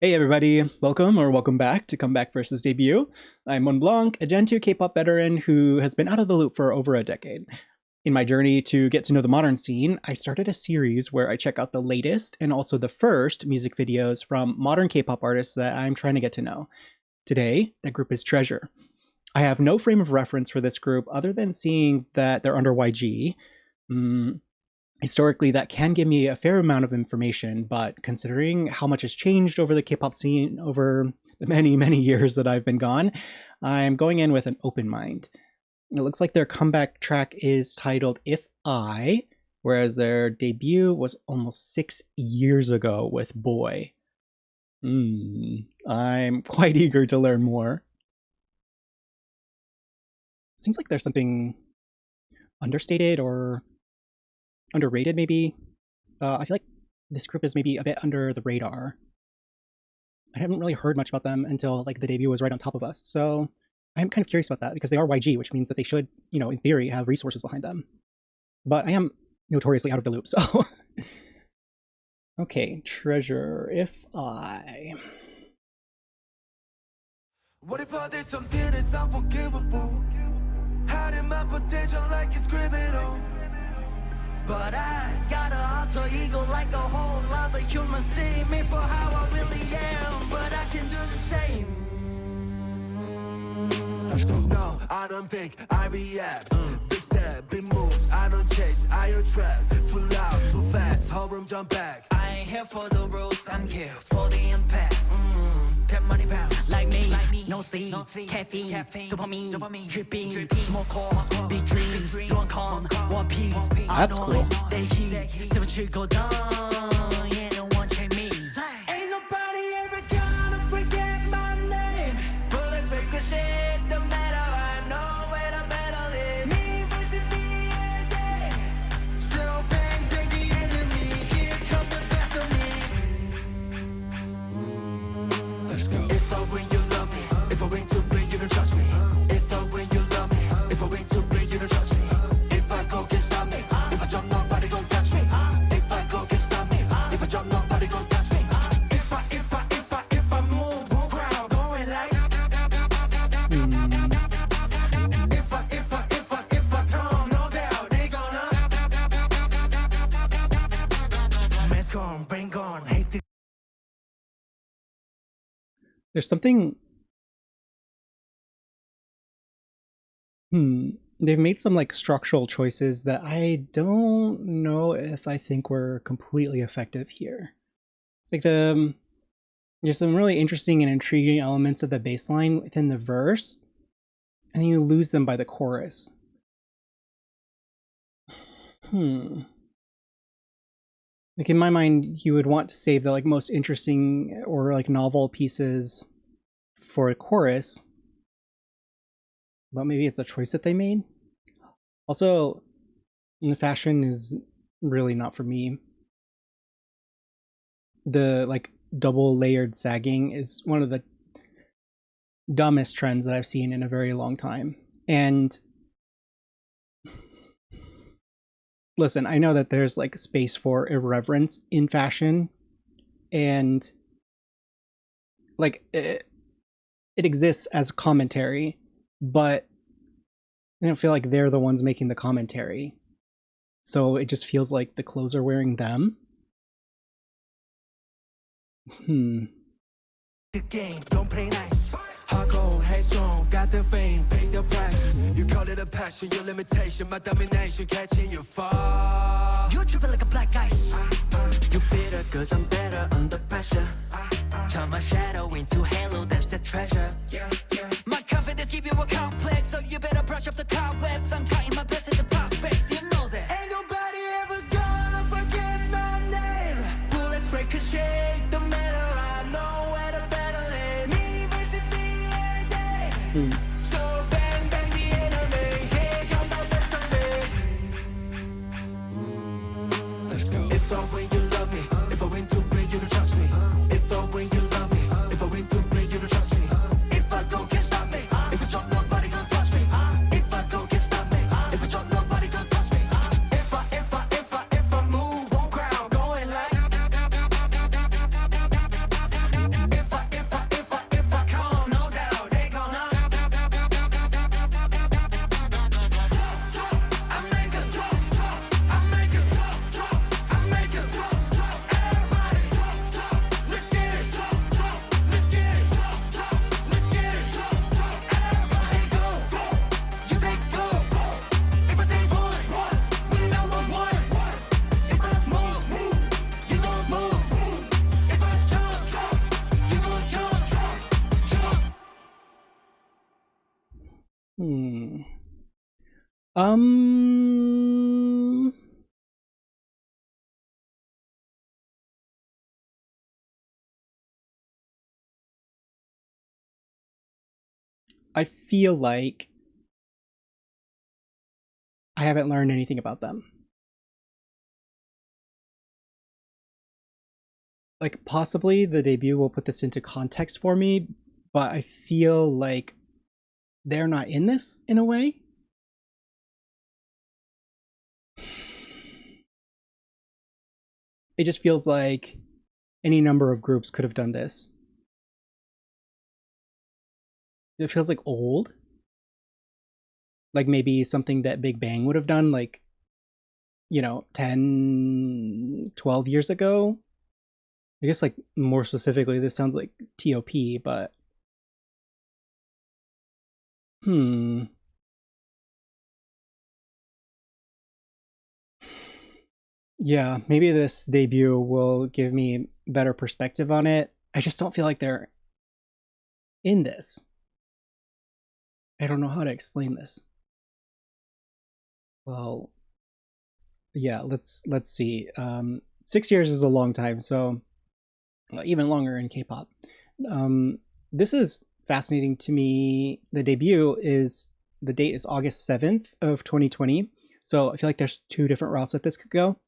Hey everybody, welcome back to Comeback versus Debut. I'm Montblanc, a Gen 2 K-pop veteran who has been out of the loop for over a decade. In my journey to get to know the modern scene, I started a series where I check out the latest and also the first music videos from modern K-pop artists that I'm trying to get to know. Today, that group is Treasure. I have no frame of reference for this group other than seeing that they're under YG. Historically, that can give me a fair amount of information, but considering how much has changed over the K-pop scene over the many years that I've been gone, I'm going in with an open mind. It looks like their comeback track is titled If I, whereas their debut was almost 6 years ago with Boy. I'm quite eager to learn more. Seems like there's something understated or underrated, maybe. I feel like this group is maybe a bit under the radar. I haven't really heard much about them until like the debut was right on top of us. So I'm kind of curious about that because they are YG, which means that they should, in theory, have resources behind them. But I am notoriously out of the loop, so. Okay, Treasure, If I. What if there's something that's unforgivable? Hiding my potential like it's criminal. But I got an alter ego like a whole lot of humans see me for how I really am. But I can do the same. Let's go. No, I don't think I react. Big step, big moves. I don't chase, I attract. Too loud, too fast. Whole room jump back. I ain't here for the rules, I'm here for the impact. That money bounce like me. No sleep, caffeine, dopamine, dripping, small core, big dreams, don't calm, one piece. That's cool. They heat, seven shit go down, yeah, no one can me. Ain't nobody ever gonna forget my name. Bullets ricochet, no matter I know where the battle is. Me versus me every day. So bang, bang the enemy. Here come the best of me. Let's go. If I win, you love me. If I win to play, you don't trust me. If I win, you love me. If I win to play, you don't trust me. If I go, can't stop me. If I jump, nobody gon' touch me. If I go, can't stop me. If I jump, nobody gon' touch me. If I move, whole crowd going like. If I come, no doubt they gonna. Man's gone, brain gone, hate the. There's something. They've made some like structural choices that I don't know if I think were completely effective here. Like there's some really interesting and intriguing elements of the bass line within the verse, and then you lose them by the chorus. Like in my mind, you would want to save the like most interesting or like novel pieces for a chorus. But maybe it's a choice that they made. Also, the fashion is really not for me. The like double layered sagging is one of the dumbest trends that I've seen in a very long time. And listen, I know that there's like space for irreverence in fashion, and like it exists as commentary. But I don't feel like they're the ones making the commentary. So it just feels like the clothes are wearing them. The game, don't play nice. Hardcore, headstrong, got the fame, pay the price. You call it a passion, your limitation, my domination, catching you fall. You tripping like a black guy. You bitter, cause I'm better under pressure. Turn my shadow into halo, that's the treasure. My confidence give you a complex, so you better brush up the cobwebs. I'm cutting my best into prospects, you know that. Ain't nobody ever gonna forget my name. Bullets ricochet, no matter I know where the battle is. Me versus me every day. So bang, bang the enemy. Here come the best of me. Let's go. If I win, you love me. If I win to play, you don't trust me. If I win, you love me. If I win to play, you don't trust me. If I go, can't stop me. If I jump, nobody gon' touch me. If I go, can't stop me. If I jump, nobody gon' touch me. If I move, whole crowd going like. Hmm. Um. I feel like I haven't learned anything about them. Like, possibly the debut will put this into context for me, but I feel like they're not in this in a way. It just feels like any number of groups could have done this. It feels like old. Like maybe something that Big Bang would have done, like, 10, 12 years ago. I guess, like, more specifically, this sounds like TOP, but yeah, maybe this debut will give me better perspective on it. I just don't feel like they're in this. I don't know how to explain this. Well, yeah, let's see. 6 years is a long time, so even longer in K-pop. This is fascinating to me. The date is August 7th of 2020. So I feel like there's two different routes that this could go.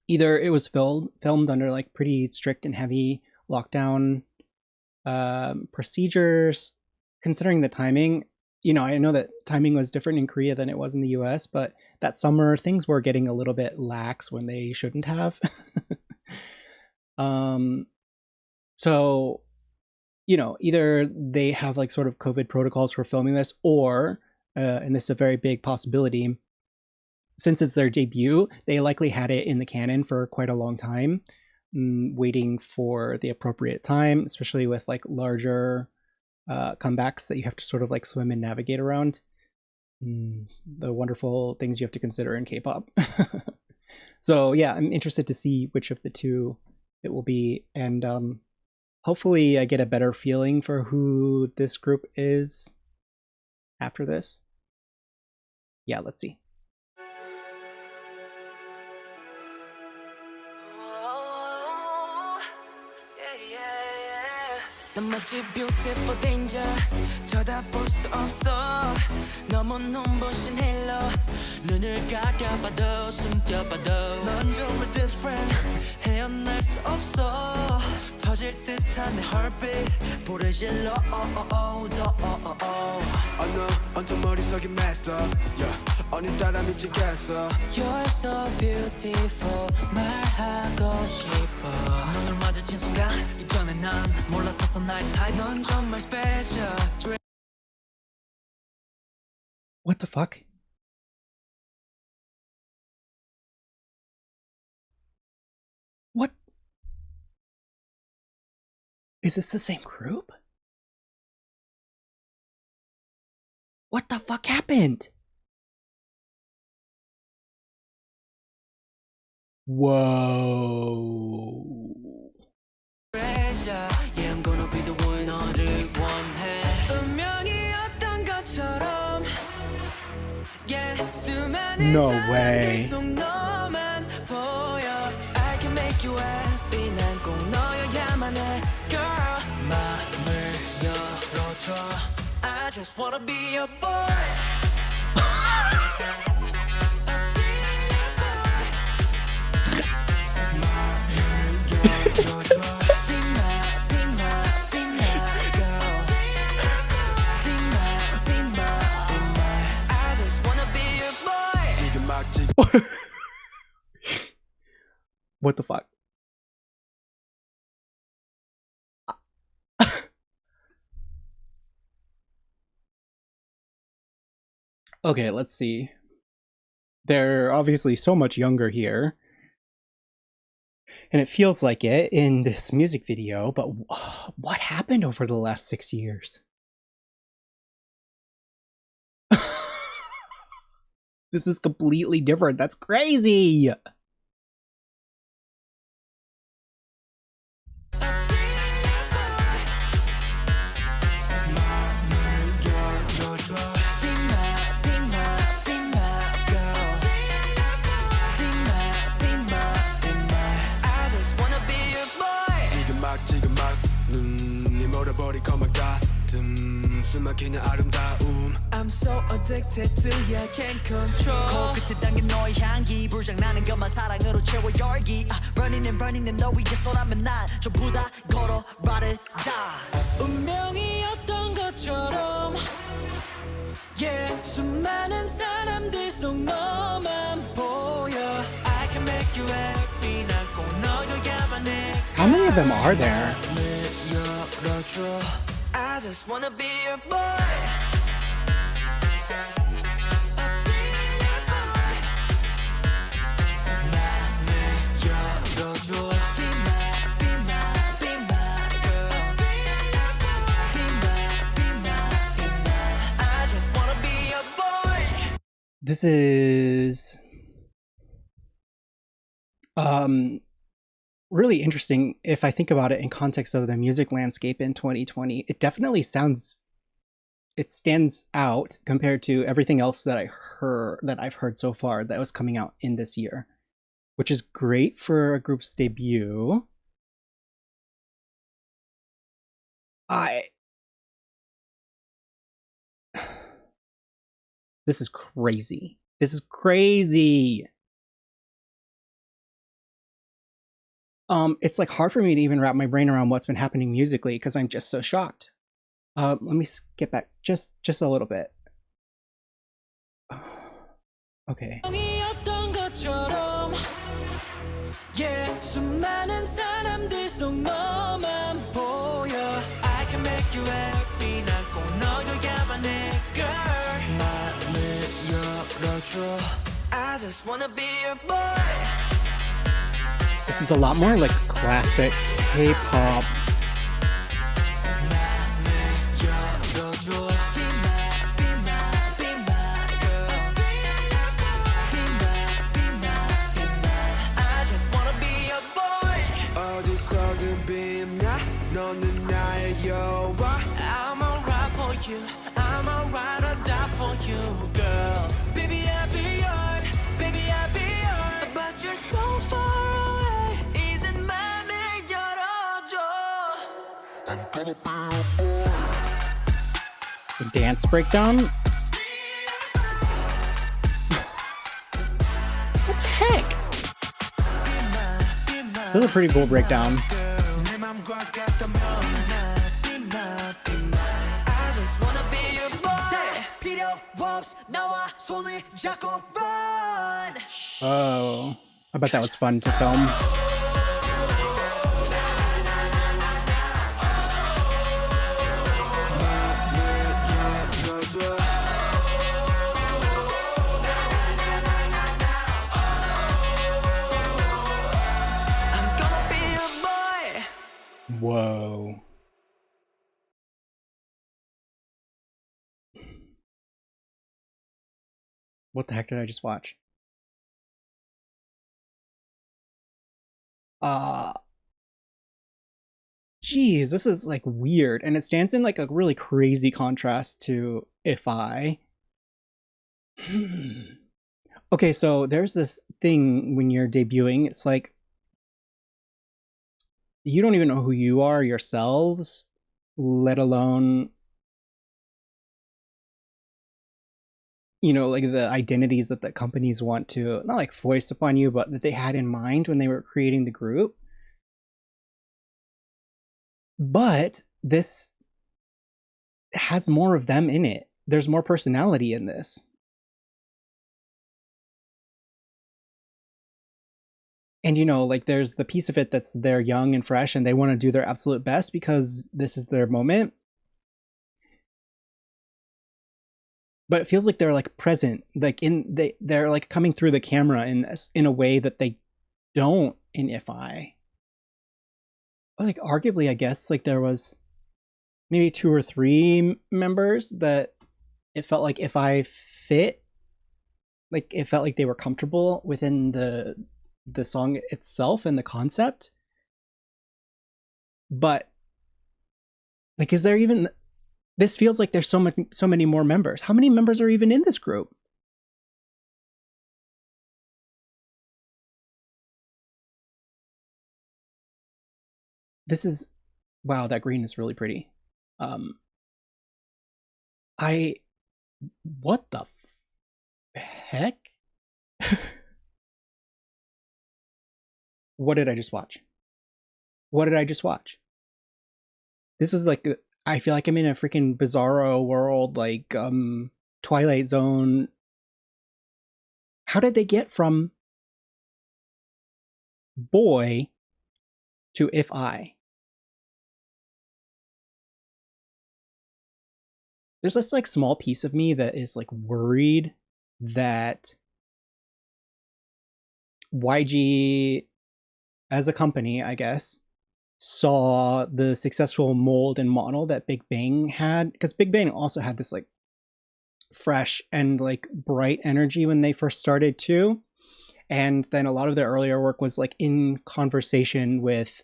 Either it was filmed under like pretty strict and heavy lockdown procedures. Considering the timing, I know that timing was different in Korea than it was in the US, but that summer things were getting a little bit lax when they shouldn't have. So, either they have like sort of COVID protocols for filming this, or, and this is a very big possibility, since it's their debut, they likely had it in the canon for quite a long time, waiting for the appropriate time, especially with like larger comebacks that you have to sort of like swim and navigate around. The wonderful things you have to consider in K-pop. So yeah, I'm interested to see which of the two it will be, and hopefully I get a better feeling for who this group is after this. Yeah, let's see. 난 마치 beautiful danger 쳐다볼 수 없어 너무 눈부신 halo 눈을 가려봐도 숨겨봐도 넌 정말 different 헤어날 수 없어 터질 듯한 내 heartbeat 불을 질러 I know 언제 머릿속이 messed up yeah. 어느 따라 미치겠어 You're so beautiful 말하고 싶어 눈을 마주친 순간 이전에 난 몰랐었어 나의 type 넌 정말 special What the fuck? What? Is this the same group? What the fuck happened? Whoa. Yeah, I'm gonna be the one 너를 원해 운명이었던 것처럼 Yeah, 수많은 No way. 사람들 속 너만 보여 I can make you happy 난 꼭 너여야만 해 Girl 마음을 열어줘 I just wanna be your boy What the fuck? Okay, let's see. They're obviously so much younger here. And it feels like it in this music video, but what happened over the last 6 years? This is completely different. That's crazy. 버려버릴 것만 같은 숨막히는 아름다움 I'm so addicted to you, I can't control 코끝에 당긴 너의 향기 불장나는 것만 사랑으로 채워 열기 Running and 너 이제서라면 난 전부 다 걸어 말해자 운명이었던 것처럼 Yeah 수많은 사람들 속 너만 보여 I can make you happy 난 꼭 너여야만 해 How many of them are there? I just wanna be your boy This is really interesting if I think about it in context of the music landscape in 2020. It definitely stands out compared to everything else that I've heard so far that was coming out in this year, which is great for a group's debut. This is crazy. This is crazy. It's like hard for me to even wrap my brain around what's been happening musically because I'm just so shocked. Let me skip back just a little bit. Okay. Yeah, 수많은 사람들 속 너만 보여 I can make you happy 난 꼭 너여야만 해 girl 맘을 열어줘 I just wanna be your boy This is a lot more like classic K-pop. 너는 나의 여왕 I'm alright for you I'm alright or die for you girl Baby I'll be yours Baby I'll be yours But you're so far away 이젠 맘을 열어줘 I'm gonna be your boy The dance breakdown? What the heck? This is a pretty cool breakdown. Oh, I bet that was fun to film. Whoa. What the heck did I just watch? Geez, this is like weird. And it stands in like a really crazy contrast to If I. Okay, so there's this thing when you're debuting, it's like you don't even know who you are yourselves, let alone, you know, like the identities that the companies want to not like foist upon you, but that they had in mind when they were creating the group. But this has more of them in it. There's more personality in this. And, you know, like there's the piece of it that's they're young and fresh and they want to do their absolute best because this is their moment. But it feels like they're like present, like they're like coming through the camera in this in a way that they don't in If I. Like arguably, I guess like there was maybe 2 or 3 members that it felt like If I fit, like it felt like they were comfortable within the song itself and the concept. But like, is there even, this feels like there's so many more members. How many members are even in this group? This is, wow, that green is really pretty. I what the heck? What did I just watch? What did I just watch? This is like, I feel like I'm in a freaking bizarro world, like Twilight Zone. How did they get from boy to if I? There's this like small piece of me that is like worried that YG as a company, I guess, saw the successful mold and model that Big Bang had, because Big Bang also had this like fresh and like bright energy when they first started too. And then a lot of their earlier work was like in conversation with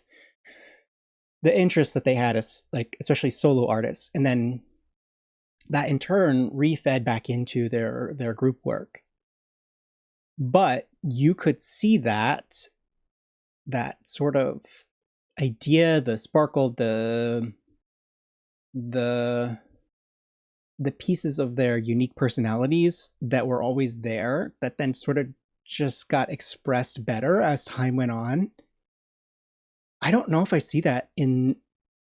the interests that they had as like especially solo artists, and then that in turn refed back into their group work. But you could see that sort of idea, the sparkle, the pieces of their unique personalities that were always there, that then sort of just got expressed better as time went on. I don't know if I see that in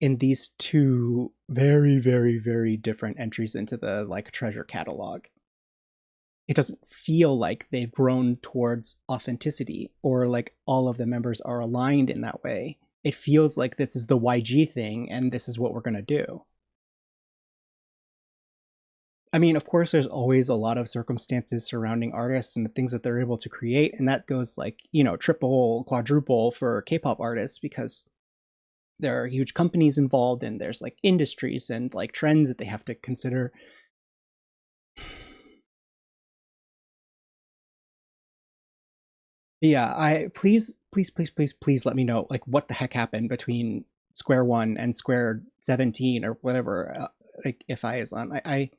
these two very, very, very different entries into the like treasure catalog. It doesn't feel like they've grown towards authenticity, or like all of the members are aligned in that way. It feels like this is the YG thing and this is what we're going to do. I mean, of course, there's always a lot of circumstances surrounding artists and the things that they're able to create. And that goes like, you know, triple, quadruple for K-pop artists, because there are huge companies involved and there's like industries and like trends that they have to consider. Yeah, please let me know like what the heck happened between Square 1 and Square 17 or whatever. Like if I is on, I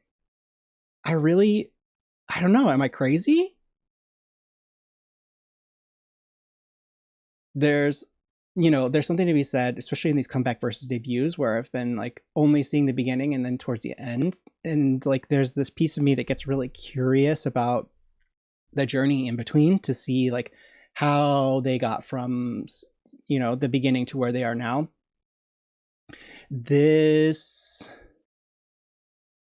really, I don't know. Am I crazy? There's, you know, there's something to be said, especially in these comeback versus debuts, where I've been like only seeing the beginning and then towards the end, and like there's this piece of me that gets really curious about the journey in between to see like how they got from, you know, the beginning to where they are now. This,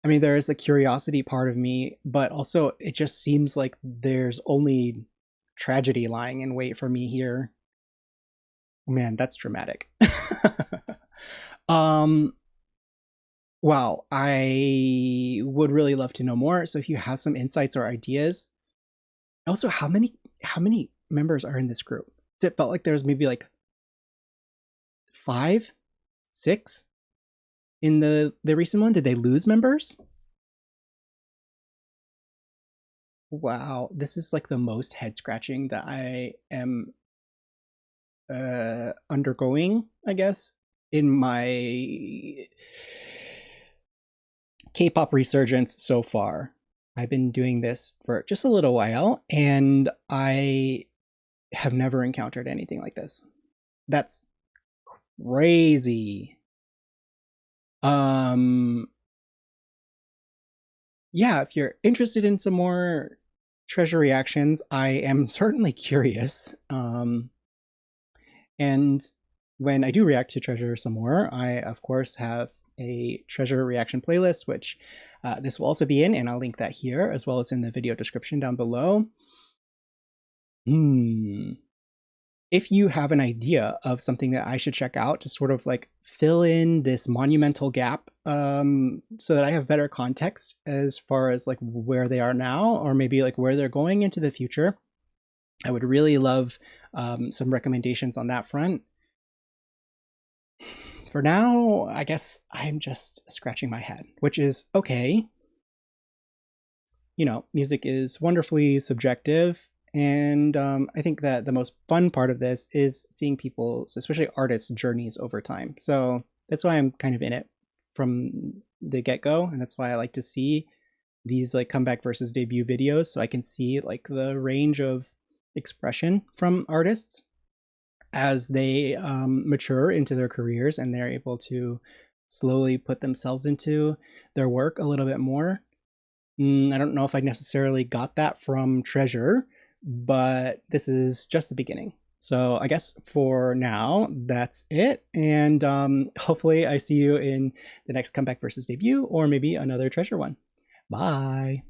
I mean, there is a curiosity part of me, but also it just seems like there's only tragedy lying in wait for me here. Man, that's dramatic. um wow, I would really love to know more. So if you have some insights or ideas, also how many members are in this group? It felt like there was maybe like 5, 6 in the recent one. Did they lose members? Wow, this is like the most head scratching that I am undergoing, I guess, in my K-pop resurgence so far. I've been doing this for just a little while, and I have never encountered anything like this. That's crazy. Yeah, if you're interested in some more treasure reactions, I am certainly curious. And when I do react to treasure some more, I of course have a treasure reaction playlist, which this will also be in, and I'll link that here as well as in the video description down below. If you have an idea of something that I should check out to sort of like fill in this monumental gap, so that I have better context as far as like where they are now, or maybe like where they're going into the future, I would really love some recommendations on that front. For now, I guess I'm just scratching my head, which is okay. You know, music is wonderfully subjective, and I think that the most fun part of this is seeing people's, especially artists' journeys over time. So that's why I'm kind of in it from the get-go, and that's why I like to see these like comeback versus debut videos, so I can see like the range of expression from artists as they mature into their careers and they're able to slowly put themselves into their work a little bit more. I don't know if I necessarily got that from Treasure, but this is just the beginning. So I guess for now, that's it. And hopefully I see you in the next Comeback versus Debut or maybe another Treasure one. Bye.